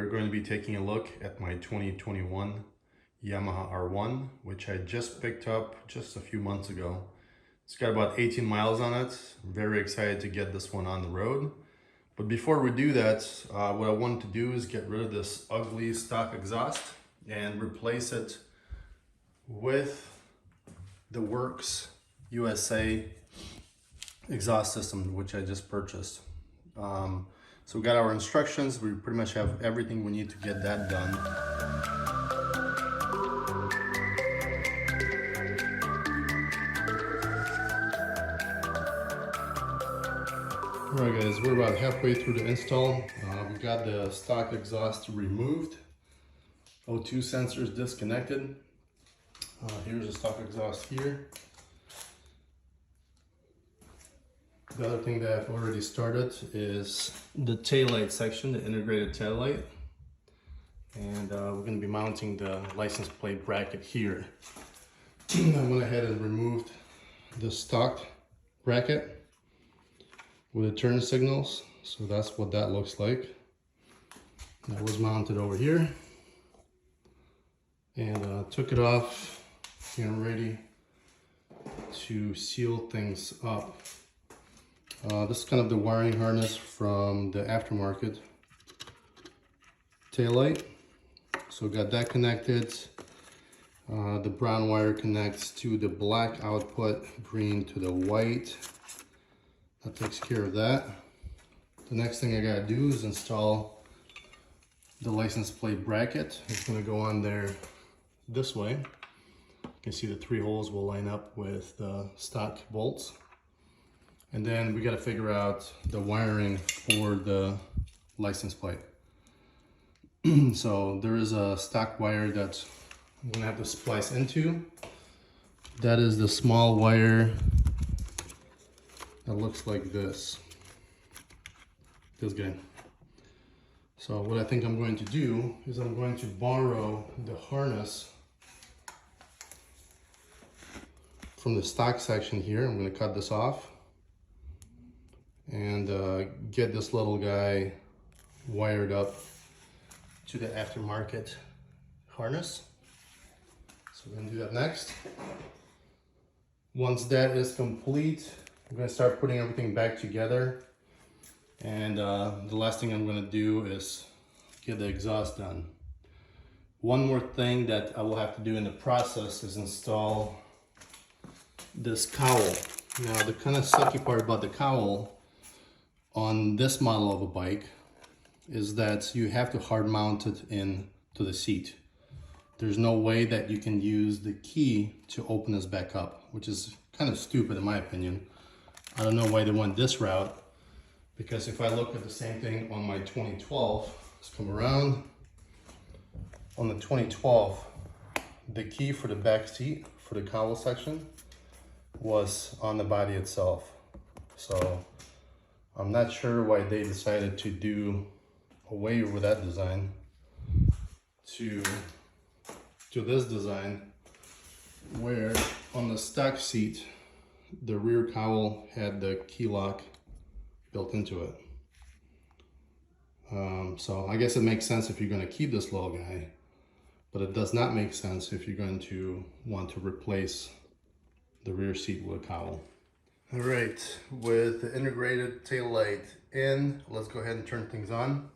we're going to be taking a look at my 2021 Yamaha R1, which I just picked up just a few months ago. It's got about 18 miles on it. I'm very excited to get this one on the road. But before we do that, what I wanted to do is get rid of this ugly stock exhaust and replace it with the Werkes USA exhaust system, which I just purchased. So we got our instructions. We pretty much have everything we need to get that done. All right guys, we're about halfway through the install. We got the stock exhaust removed. O2 sensors disconnected. Here's the stock exhaust here. The other thing that I've already started is the taillight section, the integrated taillight. And we're going to be mounting the license plate bracket here. I went ahead and removed the stock bracket with the turn signals. So that's what that looks like. That was mounted over here. And took it off, getting ready to seal things up. This is kind of the wiring harness from the aftermarket taillight. So got that connected. The brown wire connects to the black output, green to the white. That takes care of that. The next thing I gotta do is install the license plate bracket. It's gonna go on there this way. You can see the 3 holes will line up with the stock bolts. And then we got to figure out the wiring for the license plate. So there is a stock wire that I'm gonna have to splice into. That is the small wire that looks like this guy. So what I think I'm going to do is I'm going to borrow the harness from the stock section here. I'm going to cut this off and get this little guy wired up to the aftermarket harness. So we're going to do that next. Once that is complete, I'm going to start putting everything back together. And the last thing I'm going to do is get the exhaust done. One more thing that I will have to do in the process is install this cowl. Now the kind of sucky part about the cowl on this model of a bike is that you have to hard mount it into the seat. There's no way that you can use the key to open this back up, which is kind of stupid in my opinion. I don't know why they went this route, because if I look at the same thing on my 2012, let's come around. On the 2012, the key for the back seat for the cowl section was on the body itself. So I'm not sure why they decided to do away with that design to this design, where on the stock seat the rear cowl had the key lock built into it. So I guess it makes sense if you're going to keep this little guy, but it does not make sense if you're going to want to replace the rear seat with a cowl. All right, with the integrated tail light in, let's go ahead and turn things on.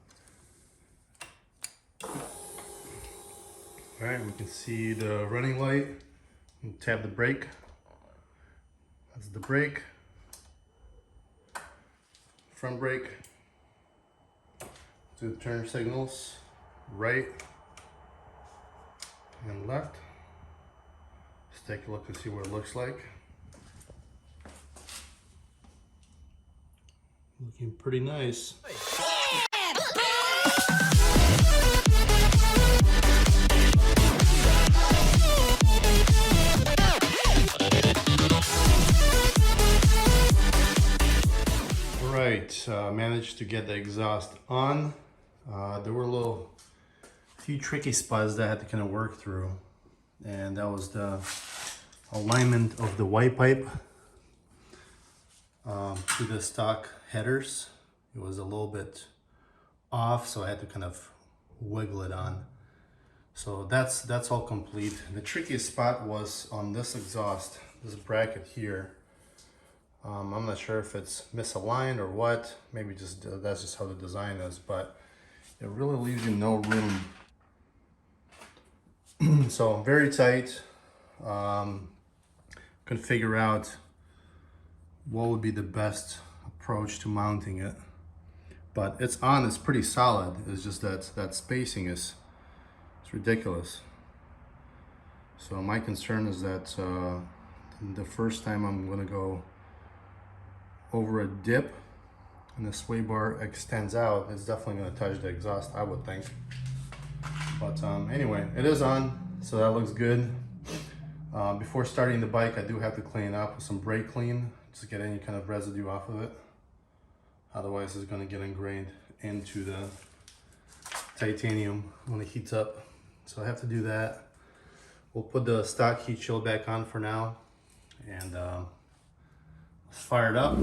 All right, we can see the running light. And tap the brake. That's the brake. Front brake. Do the turn signals, right and left. Let's take a look and see what it looks like. Looking pretty nice. All right, managed to get the exhaust on. There were a few tricky spots that I had to kind of work through, and that was the alignment of the Y pipe to the stock headers. It was a little bit off, so I had to kind of wiggle it on. So that's all complete. The trickiest spot was on this exhaust, this bracket here. I'm not sure if it's misaligned or what. Maybe just that's just how the design is, but it really leaves you no room. So very tight. Could figure out what would be the best approach to mounting it. But it's pretty solid. It's just that spacing is ridiculous. So my concern is that the first time I'm gonna go over a dip and the sway bar extends out, it's definitely gonna touch the exhaust, I would think. But anyway, it is on, so that looks good. Before starting the bike, I do have to clean it up with some brake clean, just to get any kind of residue off of it. Otherwise, it's gonna get ingrained into the titanium when it heats up. So I have to do that. We'll put the stock heat shield back on for now, and let's fire it up.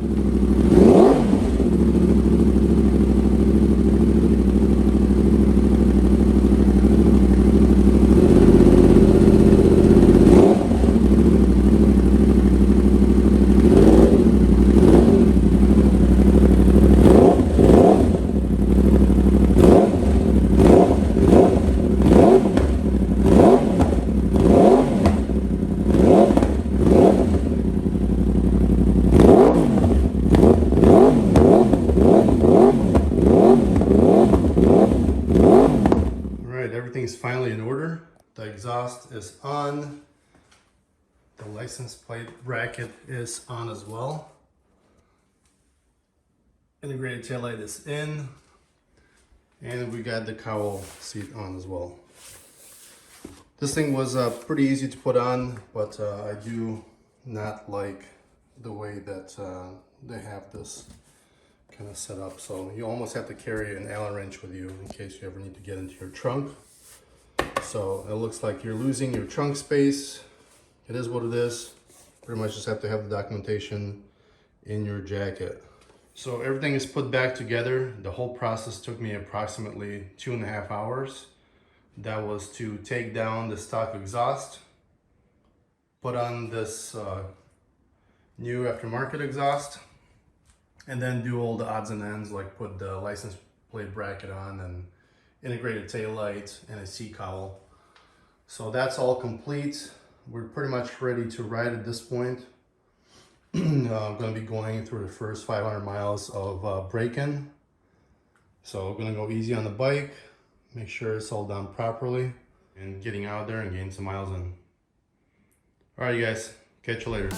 Everything's finally in order. The exhaust is on. The license plate bracket is on as well. Integrated taillight is in. And we got the cowl seat on as well. This thing was pretty easy to put on, but I do not like the way that they have this kind of set up. So you almost have to carry an Allen wrench with you in case you ever need to get into your trunk. So it looks like you're losing your trunk space. It is what it is. Pretty much just have to have the documentation in your jacket. So everything is put back together. The whole process took me approximately 2.5 hours. That was to take down the stock exhaust, put on this new aftermarket exhaust, and then do all the odds and ends, like put the license plate bracket on and integrated tail light and a seat cowl. So that's all complete. We're pretty much ready to ride at this point. I'm going to be going through the first 500 miles of braking. So we're going to go easy on the bike, make sure it's all done properly, and getting out there and getting some miles in. All right, you guys, catch you later.